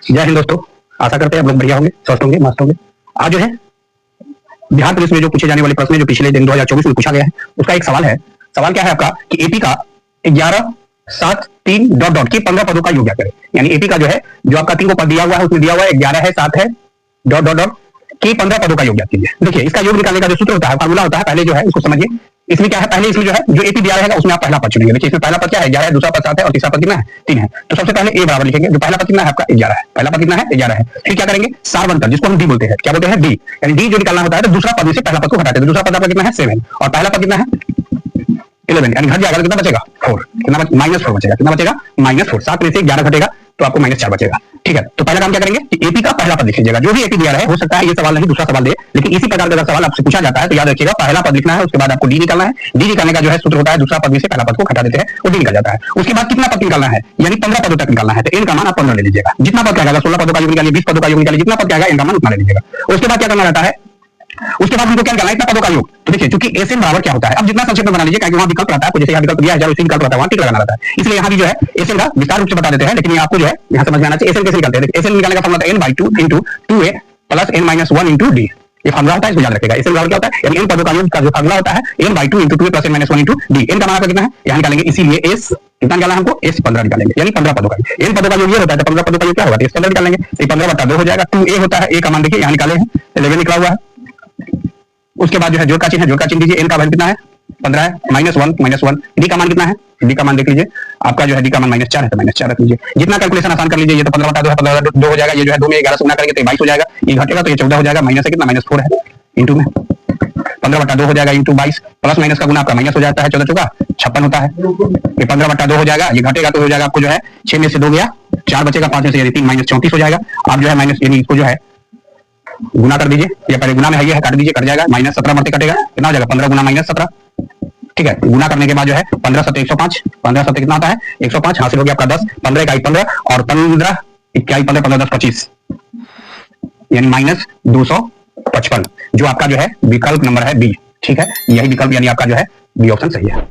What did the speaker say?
जय हिंद दोस्तों, आशा करते हैं आप लोग बढ़िया होंगे, स्वस्थ होंगे, मस्त होंगे। आज जो है बिहार पुलिस में जो पूछे जाने वाले प्रश्न जो पिछले दिन 2024 में पूछा गया है, उसका एक सवाल है। सवाल क्या है आपका कि एपी का 11 7 3 डॉट डॉट की 15 पदों का योग करें। यानी एपी का जो है, जो आपका 3 को पद दिया हुआ है, उसमें दिया हुआ है 11 है, 7 है, डॉट डॉट डॉट की 15 पदों का योग ज्ञात कीजिए। देखिए, इसका योग निकालने का जो सूत्र होता है, फार्मूला होता है, पहले जो है उसको समझिए। इसमें क्या है, पहले इसमें जो है जो एपी दिया रहेगा उसमें आप पहला पद चुनेंगे। देखिए, इसमें पहला पद क्या है, 11 है, दूसरा पद 7 है और तीसरा पद कितना है, 3 है। तो सबसे पहले ए बराबर लिखेंगे। जो पहला पद कितना है आपका 11 है, पहला पद कितना है 11 है। फिर क्या करेंगे, सार बनकर, जिसको हम डी बोलते हैं, क्या बोलते हैं, डी। यानी डी जो निकालना होता है तो दूसरा पद में से पहला पद को हटाते हैं। दूसरा पद आपका कितना है 7 और पहला पद कितना है 11, यानी घट जाएगा तो कितना बचेगा 4, कितना -4 बचेगा, कितना बचेगा -4। 7 में से 11 घटेगा तो आपको -4 बचेगा। ठीक है, तो पहला काम क्या करेंगे कि एपी का पहला पद लिख लीजिएगा। जो भी एपी दिया है, हो सकता है ये सवाल नहीं दूसरा सवाल दे, लेकिन इसी प्रकार का सवाल आपसे पूछा जाता है तो याद रखिएगा, पहला पद लिखना है, उसके बाद आपको डी निकालना है। डी निकालने का जो है सूत्र होता है, दूसरा पद में से पहला पद को घटा देते हैं, वो डी निकल जाता है। उसके बाद कितना पद निकालना है, यानी 15 पदों तक निकालना है। तो एन का मान आप 15 ले लीजिएगा। जितना पद आएगा, 16 पदों का योग निकालिए, 20 पदों का योग निकालिए, जितना पद आएगा एन का मान उतना ले लीजिएगा। उसके बाद क्या करना रहता है, उसके बाद हमको क्या निकालना है, इतना पदों का योग। तो देखिए, चूंकि एसएन बराबर क्या होता है, अब जितना संक्षेप में बना लीजिए, क्योंकि वहां विकल्प रहता है, जैसे यहाँ विकल्प दिया है, उसी विकल्प रहता है, वहां टिक लगाना रहता है। इसलिए यहाँ भी जो है एसएन का विस्तार रूप से बता देते हैं, लेकिन आपको जो है यहाँ समझ में आना चाहिए एसएन कैसे निकालते हैं। एसएन निकालने का फॉर्मूला है n/2 × 2a + n-1 × d। ये फॉर्मूला होता है, इसको याद रखिएगा। एसएन बराबर क्या होता है, यानी n पदों का योग का जो फॉर्मूला होता है n/2 × 2a + n-1 × d। n का मान आपका कितना है यहाँ निकालेंगे, इसीलिए s कितना निकालना है हमको, s 15 निकालेंगे, यानी 15 पदों का। n पदों का योग ये होता है, तो 15 पदों का योग क्या होगा, s 15 निकालेंगे। तो 15/2 हो जाएगा। 2a होता है, a का मान देखिए यहाँ निकाले हैं, 11 निकला हुआ है। उसके बाद जो है जोड़ का चिन्ह है, जोड़ का चिन्ह दीजिए। n का वैल्यू कितना है 15 है, -1 डी का मान कितना है, डी का मान देख लीजिए आपका जो है, डी का मान -4 है, तो -4 रख लीजिए। जितना कैलकुलेशन आसान कर लीजिए। ये तो 15/2 है, 15/2 हो जाएगा। ये जो है 2 में 11 से गुना करेंगे तो 22 हो जाएगा। ये घटेगा तो ये 14 हो जाएगा। माइनस है कितना, -4 है, इंटू में 15/2 हो जाएगा, इंटू 22 प्लस माइनस का गुना आपका माइनस हो जाता है, 14 चौका 56 होता है। ये 15/2 हो जाएगा। ये घटेगा तो हो जाएगा आपको जो है 6 में से 2 गया, 4 बचेगा, 5 में से 3 -34 हो जाएगा। आप जो है माइनस, यानी इसको जो है गुना कर दीजिए। ये पहले गुना में है, ये है, काट दीजिए, कट जाएगा। -17 मरते कटेगा, कितना हो जाएगा 15 गुना -17। ठीक है, गुना करने के बाद जो है 15 7 105, 15 7 कितना होता है 105, हासिल हो गया आपका 10, 15 का 15 और 15 इक्याई 15 15 10 25, यानी -255, जो आपका जो है विकल्प नंबर है बी। ठीक है, यही विकल्प यानी आपका जो है बी ऑप्शन सही है।